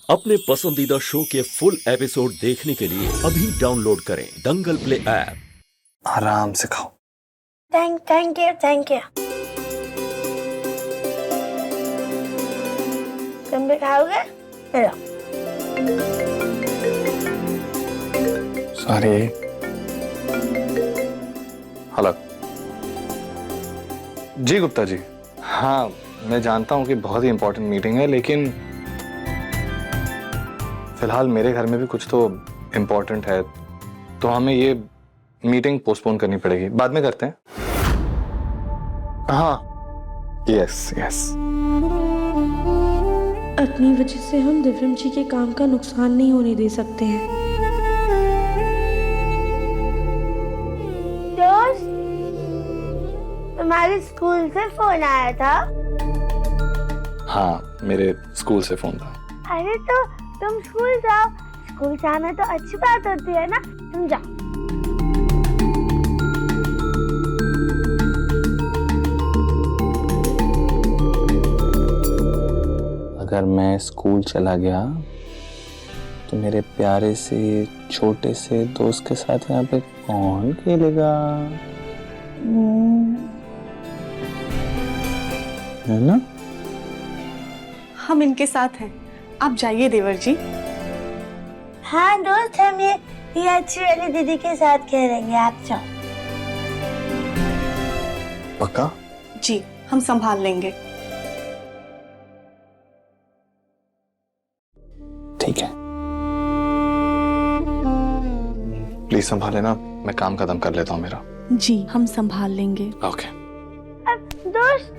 अपने पसंदीदा शो के फुल एपिसोड देखने के लिए अभी डाउनलोड करें दंगल प्ले ऐप। आराम से खाओ। Thank you. तुम भी खाओगे? चलो। सॉरी। हेलो जी गुप्ता जी। हाँ मैं जानता हूँ कि बहुत ही इंपॉर्टेंट मीटिंग है, लेकिन फिलहाल मेरे घर में भी कुछ तो इम्पोर्टेंट है, तो हमें ये मीटिंग पोस्टपोन करनी पड़ेगी। बाद में करते हैं। हाँ यस। अपनी वजह से हम दिव्यम जी के काम का नुकसान नहीं होने दे सकते हैं। दोस्त, तुम्हारे स्कूल से फोन आया था? हाँ मेरे स्कूल से फोन था। अरे तो तुम स्कूल जाओ। स्कूल जाना तो अच्छी बात होती है ना, तुम जाओ। अगर मैं स्कूल चला गया तो मेरे प्यारे से छोटे से दोस्त के साथ यहाँ पे कौन खेलेगा? है ना? हम इनके साथ हैं, आप जाइए देवर जी। हाँ दोस्त, हम ये अच्छी वाली दीदी के साथ खेलेंगे, आप जाओ। पक्का? जी हम संभाल लेंगे। ठीक है, प्लीज संभाले ना, मैं काम खत्म कर लेता हूँ मेरा। जी हम संभाल लेंगे। ओके। अब दोस्त,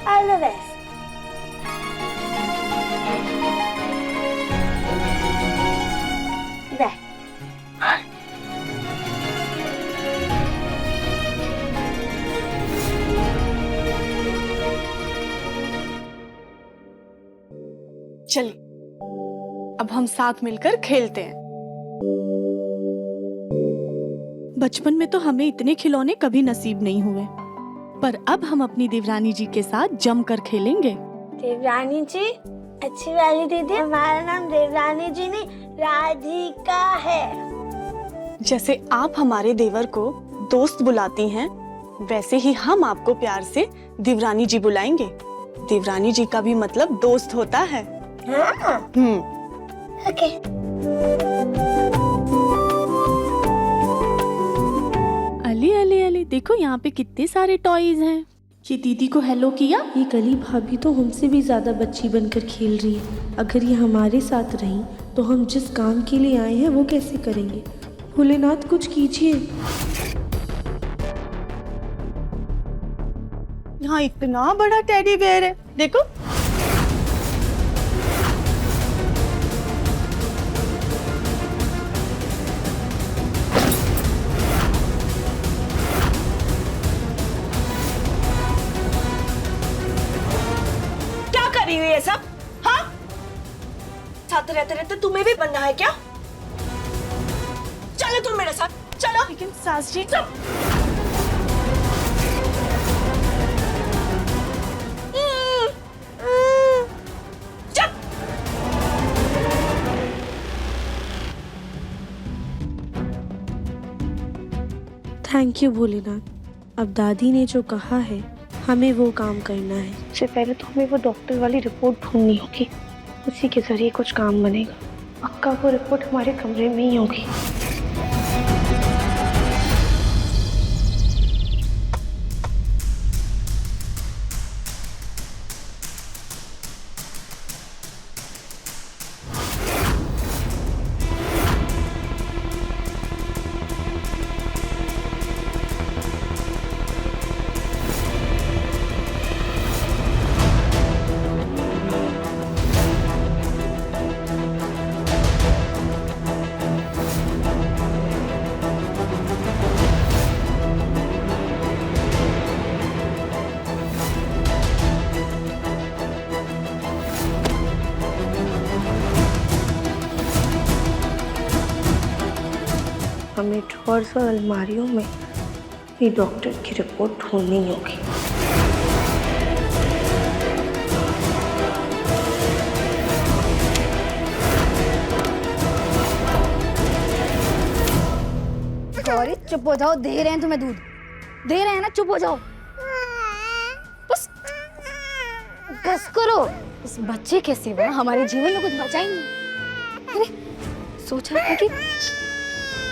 all the best. Bye. चलिए अब हम साथ मिलकर खेलते हैं। बचपन में तो हमें इतने खिलौने कभी नसीब नहीं हुए, पर अब हम अपनी देवरानी जी के साथ जमकर खेलेंगे। देवरानी जी, अच्छी वाली दीदी, हमारा नाम देवरानी जी नहीं राधिका है। जैसे आप हमारे देवर को दोस्त बुलाती हैं, वैसे ही हम आपको प्यार से देवरानी जी बुलाएंगे। देवरानी जी का भी मतलब दोस्त होता है। हाँ। ओके। अली देखो यहाँ पे कितने सारे टॉयज हैं। ये दीदी को हेलो किया। ये गली भाभी तो हमसे भी ज्यादा बच्ची बनकर खेल रही है। अगर ये हमारे साथ रही तो हम जिस काम के लिए आए हैं वो कैसे करेंगे? भोलेनाथ कुछ कीजिए। यहाँ इतना बड़ा टेडी बेयर है, देखो। क्या कर रही हो ये सब? हाँ, साथ रहते रहते तुम्हें भी बनना है क्या? चलो तुम मेरे साथ, चलो। लेकिन सास जी, थैंक यू भोलेनाथ। अब दादी ने जो कहा है हमें वो काम करना है। सबसे पहले तो हमें वो डॉक्टर वाली रिपोर्ट ढूंढनी होगी, उसी के जरिए कुछ काम बनेगा। पक्का वो रिपोर्ट हमारे कमरे में ही होगी। हमें ड्रॉर्स और अलमारियों में ये डॉक्टर की रिपोर्ट ढूंढनी होगी। गौरी चुप हो जाओ, दे रहे हैं तुम्हें दूध, दे रहे हैं ना, चुप हो जाओ। बस बस करो, इस बच्चे के सिवा हमारे जीवन में कुछ बचा ही नहीं। अरे सोचा था कि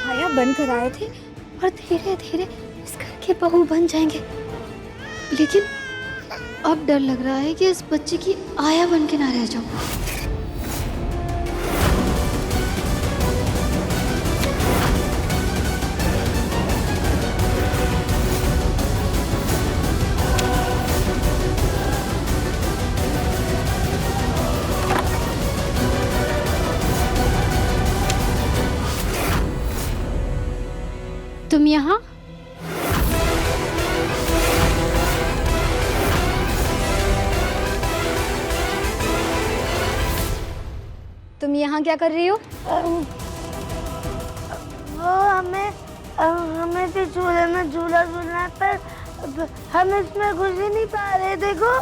आया बनकर आए थे और धीरे धीरे इस घर के बहू बन जाएंगे, लेकिन अब डर लग रहा है कि इस बच्चे की आया बन के ना रह जाऊं। तुम यहाँ? तुम यहाँ क्या कर रही हो? वो हमें भी झूले में झूला झूलना, पर हम इसमें घुस ही नहीं पा रहे। देखो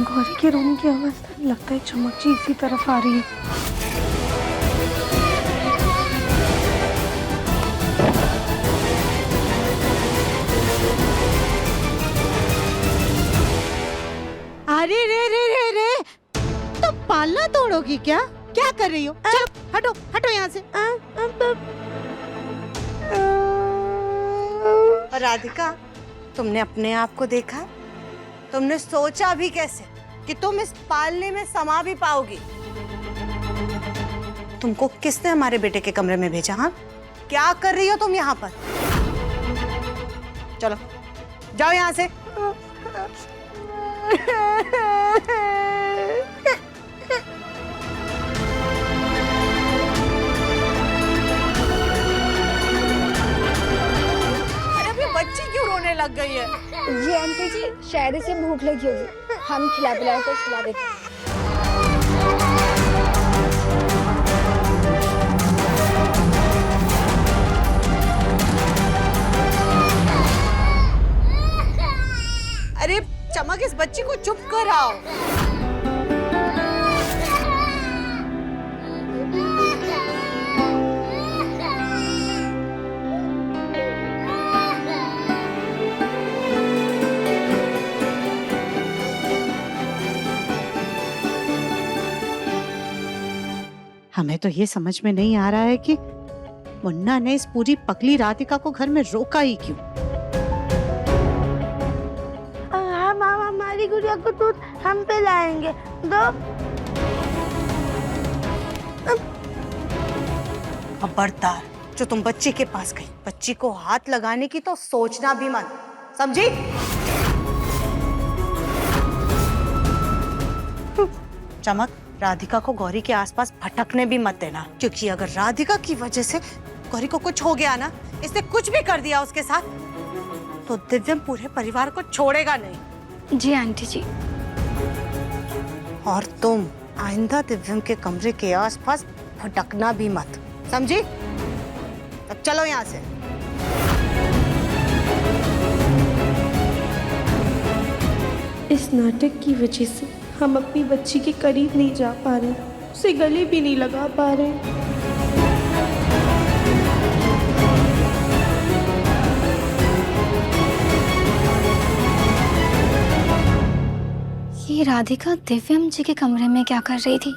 गौरी के रोने की आवाज लगता है चमक जी इसी तरफ आ रही है। अरे रे रे रे रे, तो पालना तोड़ोगी क्या? क्या कर रही हो? चलो हटो हटो यहाँ से। राधिका, तुमने अपने आप को देखा? तुमने सोचा भी कैसे कि तुम इस पालने में समा भी पाओगी? तुमको किसने हमारे बेटे के कमरे में भेजा? हाँ, क्या कर रही हो तुम यहाँ पर? चलो जाओ यहाँ से। अरे अभी बच्ची क्यों रोने लग गई है? जी आंटी जी, शायद इसे भूख लगी होगी, हम खिला पिला कर खिला देते हैं। अरे चमक, इस बच्ची को चुप कराओ। हमें तो ये समझ में नहीं आ रहा है कि मुन्ना ने इस पूरी पगली राधिका को घर में रोका ही क्यों? हम हमारी गुड़िया को दूध हम पिलाएंगे। दो। खबरदार, जो तुम बच्ची के पास गई, बच्ची को हाथ लगाने की तो सोचना भी मत, समझी? चमक, राधिका को गौरी के आसपास भटकने भी मत देना, क्योंकि अगर राधिका की वजह से गौरी को कुछ हो गया ना, इसने कुछ भी कर दिया उसके साथ, तो दिव्यम पूरे परिवार को छोड़ेगा नहीं। जी आंटी जी। और तुम आइंदा दिव्यम के कमरे के आसपास भटकना भी मत, समझी? अब चलो यहाँ से। इस नाटक की वजह से हम अपनी बच्ची के करीब नहीं जा पा रहे, उसे गले भी नहीं लगा पा रहे। ये राधिका दिव्यम जी के कमरे में क्या कर रही थी?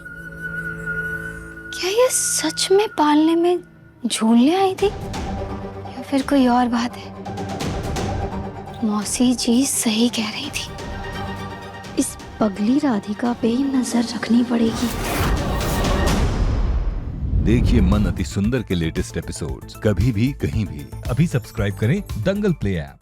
क्या ये सच में पालने में झूलने आई थी या फिर कोई और बात है? मौसी जी सही कह रही थी, इस पगली राधिका पे ही नजर रखनी पड़ेगी। देखिए मन अति सुंदर के लेटेस्ट एपिसोड्स कभी भी कहीं भी। अभी सब्सक्राइब करें दंगल प्ले ऐप।